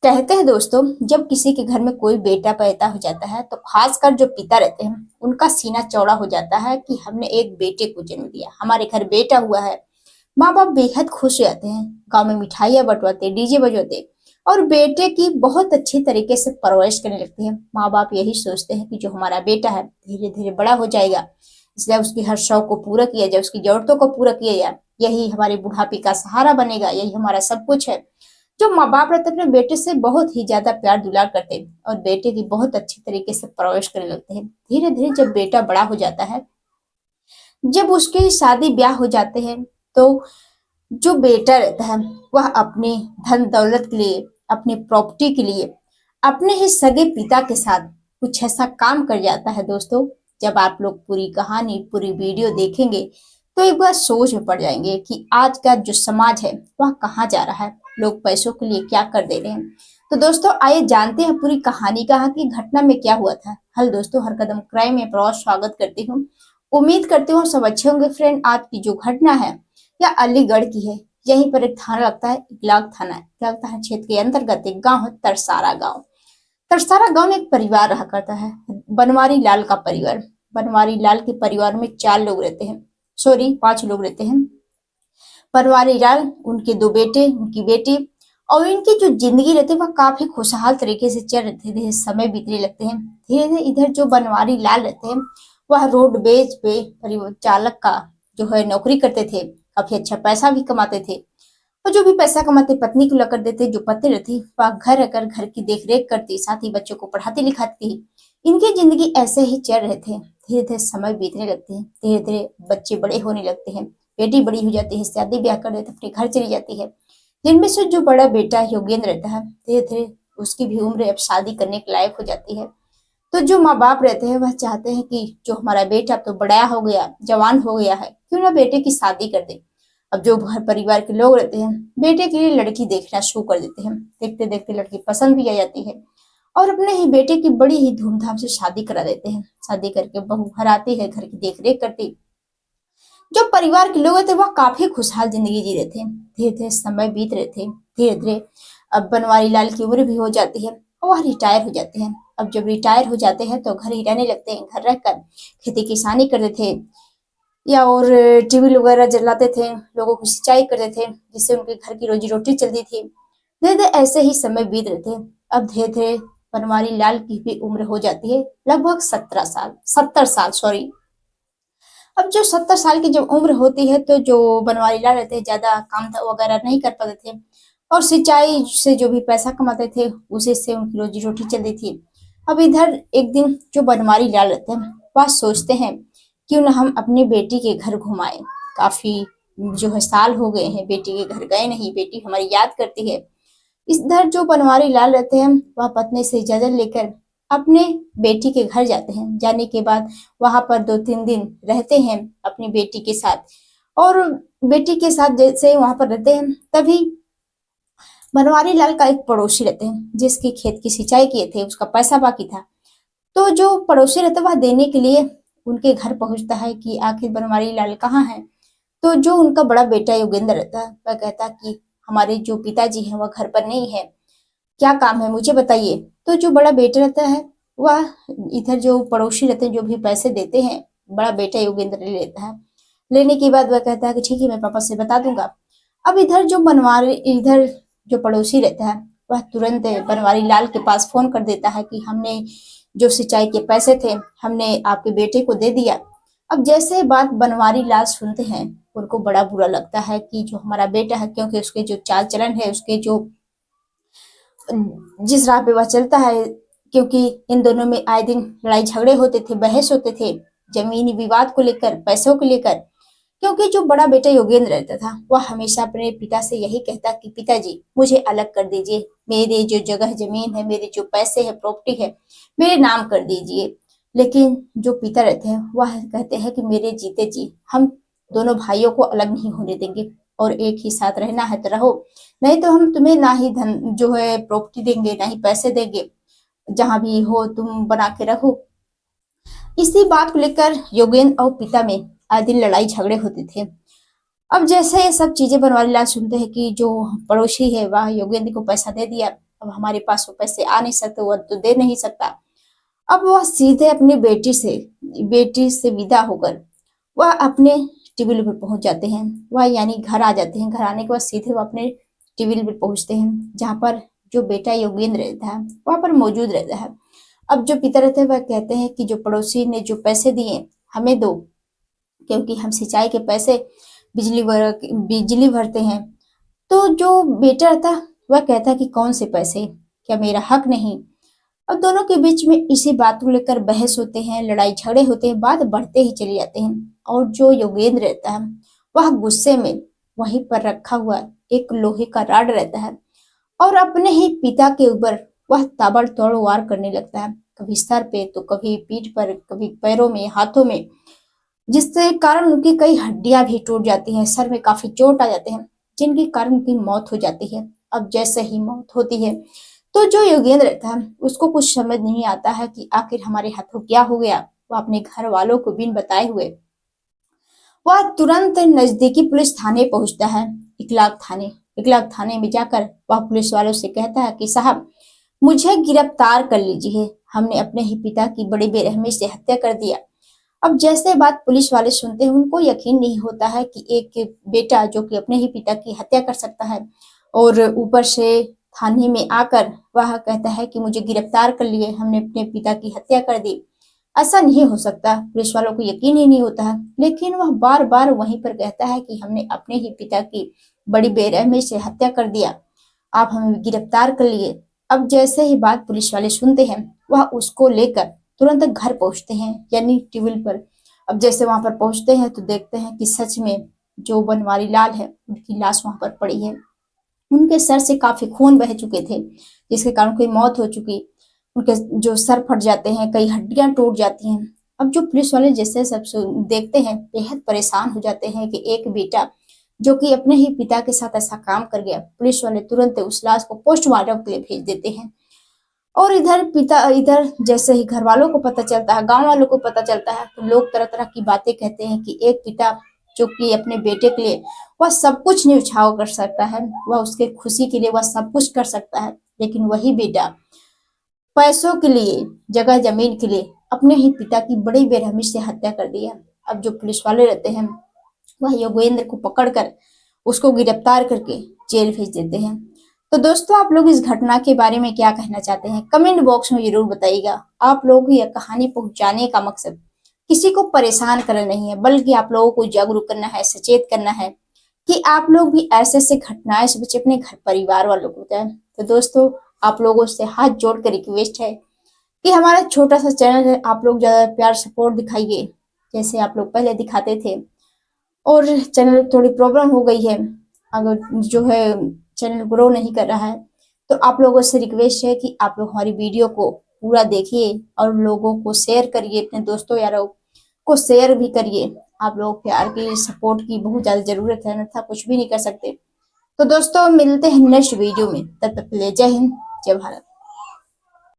कहते हैं दोस्तों, जब किसी के घर में कोई बेटा पैदा हो जाता है तो खासकर जो पिता रहते हैं उनका सीना चौड़ा हो जाता है कि हमने एक बेटे को जन्म दिया, हमारे घर बेटा हुआ है। माँ बाप बेहद खुश हो जाते हैं, गांव में मिठाइयाँ बंटवाते, डीजे बजवाते और बेटे की बहुत अच्छी तरीके से परवरिश करने लगते हैं। माँ बाप यही सोचते हैं कि जो हमारा बेटा है धीरे धीरे बड़ा हो जाएगा, इसलिए उसकी हर शौक को पूरा किया जाए, उसकी जरूरतों को पूरा किया जाए। यही हमारे बुढ़ापे का सहारा बनेगा, यही हमारा सब कुछ है। जो माँ बाप रहते हैं अपने बेटे से बहुत ही ज्यादा प्यार दुलार करते हैं और बेटे की बहुत अच्छी तरीके से परवरिश करने लगते हैं। धीरे धीरे जब बेटा बड़ा हो जाता है, जब उसकी शादी ब्याह हो जाते हैं, तो जो बेटा रहता है वह अपने धन दौलत के लिए, अपनी प्रॉपर्टी के लिए अपने ही सगे पिता के साथ कुछ ऐसा काम कर जाता है। दोस्तों, जब आप लोग पूरी कहानी, पूरी वीडियो देखेंगे तो एक बार सोच में पड़ जाएंगे कि आज का जो समाज है वह कहाँ जा रहा है, लोग पैसों के लिए क्या कर दे रहे हैं। तो दोस्तों, आइए जानते हैं पूरी कहानी कहाँ की घटना में क्या हुआ था। हेलो दोस्तों, हर कदम क्राइम में बहुत स्वागत करती हूँ। उम्मीद करती हूँ सब अच्छे होंगे। फ्रेंड, आज की जो घटना है यह अलीगढ़ की है। यहीं पर एक थाना लगता है, इगलाक थाना है। इगलाक थाना क्षेत्र के अंतर्गत एक गांव है, तरसारा गांव। तरसारा गांव में एक परिवार रहा करता है, बनवारी लाल का परिवार। बनवारी लाल के परिवार में 4 लोग रहते हैं, सॉरी 5 लोग रहते हैं। बनवारी लाल, उनके 2 बेटे, उनकी बेटी और इनकी जो जिंदगी रहती है वह काफी खुशहाल तरीके से चल रही थी। धीरे समय बीतने लगते हैं। धीरे धीरे इधर जो बनवारी लाल रहते हैं वह रोडवेज पे परिवहन चालक का जो है नौकरी करते थे। काफी अच्छा पैसा भी कमाते थे और जो भी पैसा कमाते पत्नी को लकर देते। जो पति रहती वह घर रहकर घर की देख रेख करती, साथ ही बच्चों को पढ़ाती लिखाती। इनकी जिंदगी ऐसे ही चल रहे थे। धीरे धीरे समय बीतने लगते हैं, धीरे धीरे बच्चे बड़े होने लगते हैं, बेटी बड़ी हो जाती है, शादी ब्याह कर देते, अपने घर चली जाती है। जिनमें से जो बड़ा बेटा योगेंद्र रहता है, धीरे धीरे उसकी भी उम्र अब शादी करने के लायक हो जाती है। तो जो माँ बाप रहते हैं वह चाहते हैं कि जो हमारा बेटा अब तो बड़ा हो गया, जवान हो गया है, क्यों ना बेटे की शादी कर दे। अब जो घर परिवार के लोग रहते हैं बेटे के लिए लड़की देखना शुरू कर देते हैं। देखते देखते लड़की पसंद भी आ जाती है और अपने ही बेटे की बड़ी ही धूमधाम से शादी करा देते हैं। शादी करके बहू घर आती है, घर की देख रेख करती। जो परिवार के लोग थे वह काफी खुशहाल जिंदगी जी रहे थे। धीरे धीरे समय बीत रहे थे। धीरे धीरे अब बनवारी लाल की उम्र भी हो जाती है और वह रिटायर हो जाते हैं। अब जब रिटायर हो जाते हैं तो घर ही रहने लगते हैं। घर रहकर खेती किसानी करते थे या और टीवी वगैरह जलाते थे, लोगों की सिंचाई करते थे, जिससे उनके घर की रोजी रोटी चलती थी। धीरे धीरे ऐसे ही समय बीत रहे थे। अब धीरे धीरे बनवारी लाल की भी उम्र हो जाती है, लगभग 17 साल, 70 साल सॉरी। अब जो 70 साल की जब उम्र होती है तो जो बनवारी लाल रहते हैं ज्यादा काम वगैरह नहीं कर पाते थे और सिंचाई से जो भी पैसा कमाते थे उसी से उनकी रोजी रोटी चलती थी। अब इधर एक दिन जो बनवारी लाल रहते हैं वह सोचते हैं क्यों ना हम अपनी बेटी के घर घुमाएं। काफी जो है साल हो गए हैं बेटी के घर गए नहीं, बेटी हमारी याद करती है। इधर जो बनवारी लाल रहते हैं वह पत्नी से इजाजत लेकर अपने बेटी के घर जाते हैं। जाने के बाद वहां पर 2-3 दिन रहते हैं अपनी बेटी के साथ। और बेटी के साथ जैसे वहां पर रहते हैं तभी बनवारी लाल का एक पड़ोसी रहते हैं जिसके खेत की सिंचाई किए थे, उसका पैसा बाकी था। तो जो पड़ोसी रहता है वह देने के लिए उनके घर पहुंचता है कि आखिर बनवारी लाल कहाँ है। तो जो उनका बड़ा बेटा योगेंद्र रहता है वह कहता है कि हमारे जो पिताजी हैं वह घर पर नहीं है, क्या काम है मुझे बताइए। तो जो बड़ा बेटा रहता है वह इधर जो पड़ोसी रहते हैं जो भी पैसे देते हैं बड़ा बेटा योगेंद्र ले लेता है। लेने के बाद वह कहता है कि ठीक है मैं पापा से बता दूंगा। अब इधर जो पड़ोसी रहता है वह तुरंत बनवारी लाल के पास फोन कर देता है कि हमने जो सिंचाई के पैसे थे हमने आपके बेटे को दे दिया। अब जैसे बात बनवारी लाल सुनते हैं उनको बड़ा बुरा लगता है कि जो हमारा बेटा है, क्योंकि उसके जो चाल चलन है, उसके जो जिस राह पे वह चलता है, क्योंकि इन दोनों में आए दिन लड़ाई झगड़े होते थे, बहस होते थे जमीनी विवाद को लेकर, पैसों को लेकर। क्योंकि जो बड़ा बेटा योगेंद्र रहता था वह हमेशा अपने पिता से यही कहता कि पिताजी मुझे अलग कर दीजिए, मेरे जो जगह जमीन है, मेरे जो पैसे है, प्रॉपर्टी है, मेरे नाम कर दीजिए। लेकिन जो पिता रहते हैं वह कहते हैं कि मेरे जीते जी हम दोनों भाइयों को अलग नहीं होने देंगे और एक ही साथ रहना है तो रहो, नहीं तो हम तुम्हें ना ही धन जो है प्रॉपर्टी देंगे, ना ही पैसे देंगे, जहां भी हो तुम बना के रहो। इसी बात को लेकर योगेंद्र और पिता में आए दिन लड़ाई झगड़े होते थे। अब जैसे ये सब चीजें बनवारी लाल सुनते हैं कि जो पड़ोसी है वह योगेंद्र को पैसा दे दिया, अब हमारे पास वो पैसे आ नहीं सकते, वो तो दे नहीं सकता। अब वह सीधे अपनी बेटी से विदा होकर वह अपने टेबल पर पहुंच जाते हैं। वह यानी घर आ जाते हैं। घर आने के बाद सीधे वह अपने टेबल पर पहुंचते हैं, जहां पर जो बेटा योगेंद्र रहता है वहां पर मौजूद रहता है। अब जो पिता रहते हैं वह कहते हैं कि जो पड़ोसी ने जो पैसे दिए हमें दो, क्योंकि हम सिंचाई के पैसे बिजली भरते हैं। तो जो बेटा रहता है वह कहता है कि कौन से पैसे, क्या मेरा हक नहीं। और दोनों के बीच में इसी बात को लेकर बहस होते हैं, लड़ाई झगड़े होते हैं, बात बढ़ते ही चले जाते हैं। और जो योगेंद्र रहता है वह गुस्से में वहीं पर रखा हुआ एक लोहे का रॉड रहता है और अपने ही पिता के ऊपर वह ताबड़तोड़ वार करने लगता है, कभी सर पे तो कभी पीठ पर, कभी पैरों में, हाथों में, जिससे कारण उनकी कई हड्डियां भी टूट जाती हैं, सर में काफी चोट आ जाते हैं, जिनके कारण उनकी मौत हो जाती है। अब जैसे ही मौत होती है तो जो योगेंद्र रहता है उसको कुछ समझ नहीं आता है कि आखिर हमारे हाथों क्या हो गया। वह अपने घर वालों को बिन बताए हुए वह तुरंत नजदीकी पुलिस थाने पहुंचता है, इकलाक थाने में जाकर वह पुलिस वालों से कहता है कि साहब, मुझे गिरफ्तार कर लीजिए, हमने अपने ही पिता की बड़ी बेरहमी से हत्या कर दिया। अब जैसे बात पुलिस वाले सुनते हैं उनको यकीन नहीं होता है कि एक बेटा जो कि अपने ही पिता की हत्या कर सकता है, और ऊपर से थाने में आकर वह कहता है कि मुझे गिरफ्तार कर लिए, हमने अपने पिता की हत्या कर दी। ऐसा नहीं हो सकता, पुलिस वालों को यकीन ही नहीं होता है। लेकिन वह बार बार वहीं पर कहता है कि हमने अपने ही पिता की बड़ी बेरहमी से हत्या कर दिया, आप हमें गिरफ्तार कर लिए। अब जैसे ही बात पुलिस वाले सुनते हैं वह उसको लेकर तुरंत घर पहुंचते हैं, यानी टेबल पर। अब जैसे वहां पर पहुंचते हैं तो देखते हैं कि सच में जो बनवारी लाल है उनकी लाश वहां पर पड़ी है। उनके सर से काफी खून बह चुके थे, जिसके कारण उनकी मौत हो चुकी। उनके जो सर फट जाते हैं, कई हड्डियां टूट जाती हैं। अब जो पुलिस वाले जैसे सब देखते हैं बेहद परेशान हो जाते हैं कि एक बेटा जो कि अपने ही पिता के साथ ऐसा काम कर गया। पुलिस वाले तुरंत उस लाश को पोस्टमार्टम के लिए भेज देते हैं। और इधर जैसे ही घर वालों को पता चलता है, गांव वालों को पता चलता है, तो लोग तरह तरह की बातें कहते हैं कि एक पिता जो कि अपने बेटे के लिए वह सब कुछ न्यौछावर कर सकता है, वह उसके खुशी के लिए वह सब कुछ कर सकता है, लेकिन वही बेटा पैसों के लिए, जगह जमीन के लिए अपने ही पिता की बड़ी बेरहमी से हत्या कर दिया। अब जो पुलिस वाले रहते हैं वह योगेंद्र को पकड़कर उसको गिरफ्तार करके जेल भेज देते हैं। तो दोस्तों, आप लोग इस घटना के बारे में क्या कहना चाहते हैं कमेंट बॉक्स में जरूर बताइएगा। आप लोगों को यह कहानी पहुंचाने का मकसद किसी को परेशान करना नहीं है, बल्कि आप लोगों को जागरूक करना है, सचेत करना है कि आप लोग भी ऐसे ऐसे घटनाएं से बचे, अपने घर परिवार वालों को बताएं। तो दोस्तों, आप लोगों से हाथ जोड़कर रिक्वेस्ट है कि हमारा छोटा सा चैनल है, आप लोग ज्यादा प्यार सपोर्ट दिखाइए जैसे आप लोग पहले दिखाते थे। और चैनल थोड़ी प्रॉब्लम हो गई है, अगर जो है चैनल ग्रो नहीं कर रहा है, तो आप लोगों से रिक्वेस्ट है कि आप लोग हमारी वीडियो को पूरा देखिए और लोगों को शेयर करिए, अपने दोस्तों यारों को शेयर भी करिए। आप लोग प्यार की, सपोर्ट की बहुत ज्यादा जरूरत है, अन्यथा कुछ भी नहीं कर सकते। तो दोस्तों, मिलते हैं नेक्स्ट वीडियो में, तब तक के लिए जय हिंद, जय भारत।